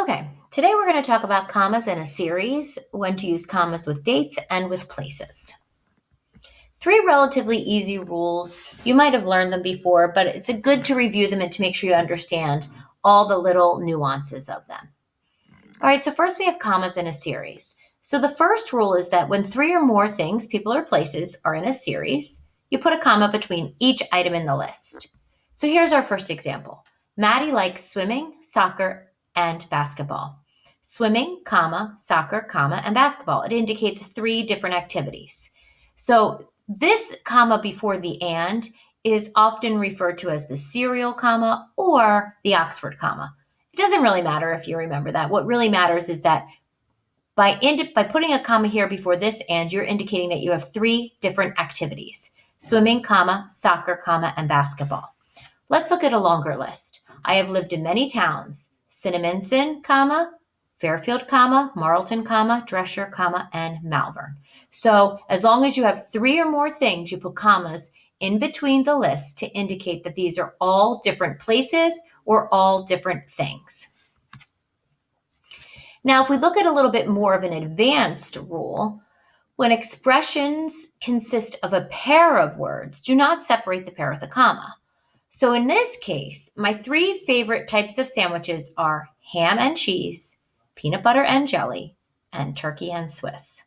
Okay, today we're going to talk about commas in a series, when to use commas with dates and with places. 3 relatively easy rules. You might have learned them before, but it's good to review them and to make sure you understand all the little nuances of them. All right, so first we have commas in a series. So the first rule is that when 3 or more things, people, or places are in a series, you put a comma between each item in the list. So here's our first example. Maddie likes swimming, soccer, and basketball. Swimming, comma, soccer, comma, and basketball. It indicates 3 different activities. So this comma before the and is often referred to as the serial comma or the Oxford comma. It doesn't really matter if you remember that. What really matters is that by putting a comma here before this and, you're indicating that you have 3 different activities. Swimming, comma, soccer, comma, and basketball. Let's look at a longer list. I have lived in many towns. Cinnaminson, comma, Fairfield, comma, Marlton, comma, Dresher, comma, and Malvern. So as long as you have 3 or more things, you put commas in between the list to indicate that these are all different places or all different things. Now, if we look at a little bit more of an advanced rule, when expressions consist of a pair of words, do not separate the pair with a comma. So in this case, my 3 favorite types of sandwiches are ham and cheese, peanut butter and jelly, and turkey and Swiss.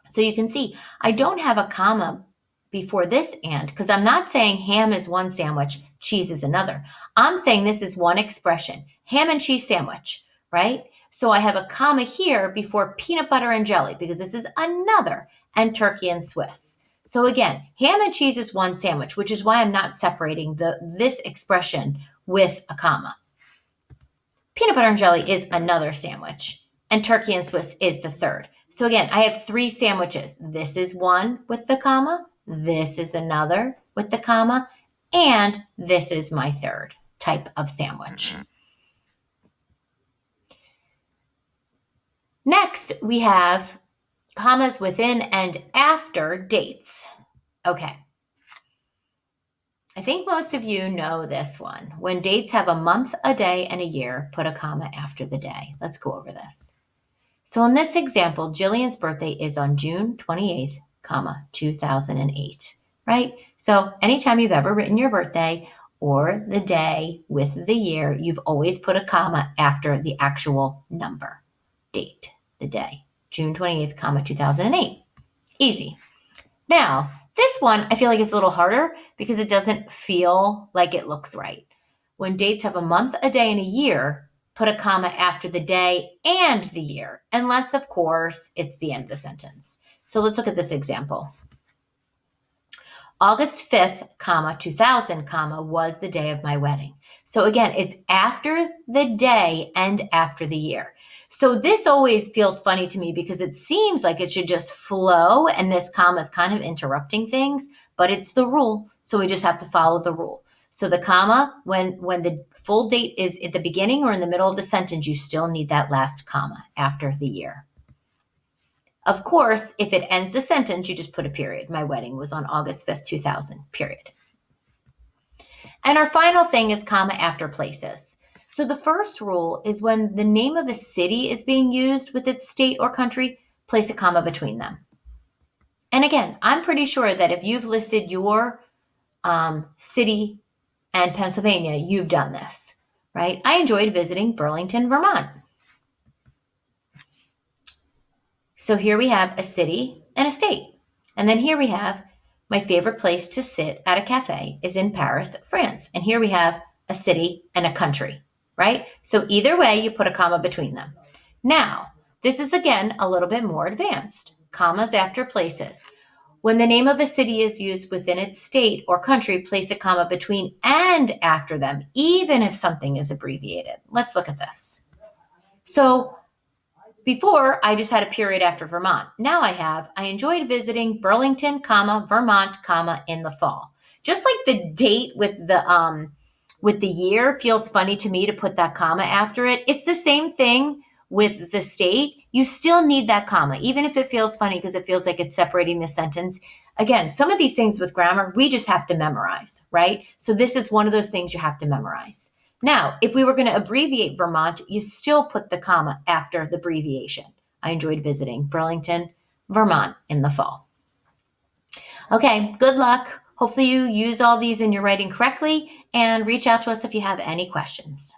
So you can see I don't have a comma before this and, because I'm not saying ham is one sandwich, cheese is another. I'm saying this is one expression, ham and cheese sandwich, right? So I have a comma here before peanut butter and jelly because this is another, and turkey and Swiss. So again, ham and cheese is one sandwich, which is why I'm not separating this expression with a comma. Peanut butter and jelly is another sandwich, and turkey and Swiss is the third. So again, I have 3 sandwiches. This is one with the comma, this is another with the comma, and this is my third type of sandwich. Next, we have commas within and after dates. Okay. I think most of you know this one. When dates have a month, a day, and a year, put a comma after the day. Let's go over this. So in this example, Jillian's birthday is on June 28th, 2008, right? So anytime you've ever written your birthday or the day with the year, you've always put a comma after the actual number, date, the day, June 28th, 2008. Easy. Now, this one I feel like is a little harder because it doesn't feel like it looks right. When dates have a month, a day, and a year, put a comma after the day and the year, unless, of course, it's the end of the sentence. So let's look at this example. August 5th, 2000, was the day of my wedding. So again, it's after the day and after the year. So this always feels funny to me because it seems like it should just flow and this comma is kind of interrupting things, but it's the rule. So we just have to follow the rule. So the comma, when the full date is at the beginning or in the middle of the sentence, you still need that last comma after the year. Of course, if it ends the sentence, you just put a period. My wedding was on August 5th, 2000, period. And our final thing is comma after places. So the first rule is when the name of a city is being used with its state or country, place a comma between them. And again, I'm pretty sure that if you've listed your city and Pennsylvania, you've done this, right? I enjoyed visiting Burlington, Vermont. So here we have a city and a state. And then here we have my favorite place to sit at a cafe is in Paris, France. And here we have a city and a country, right? So either way, you put a comma between them. Now, this is again a little bit more advanced. Commas after places. When the name of a city is used within its state or country, place a comma between and after them, even if something is abbreviated. Let's look at this. So before, I just had a period after Vermont. Now I enjoyed visiting Burlington, Vermont, in the fall. Just like the date with the year feels funny to me to put that comma after it. It's the same thing with the state. You still need that comma, even if it feels funny because it feels like it's separating the sentence. Again, some of these things with grammar, we just have to memorize, right? So this is one of those things you have to memorize. Now, if we were going to abbreviate Vermont, you still put the comma after the abbreviation. I enjoyed visiting Burlington, Vermont in the fall. Okay, good luck. Hopefully you use all these in your writing correctly, and reach out to us if you have any questions.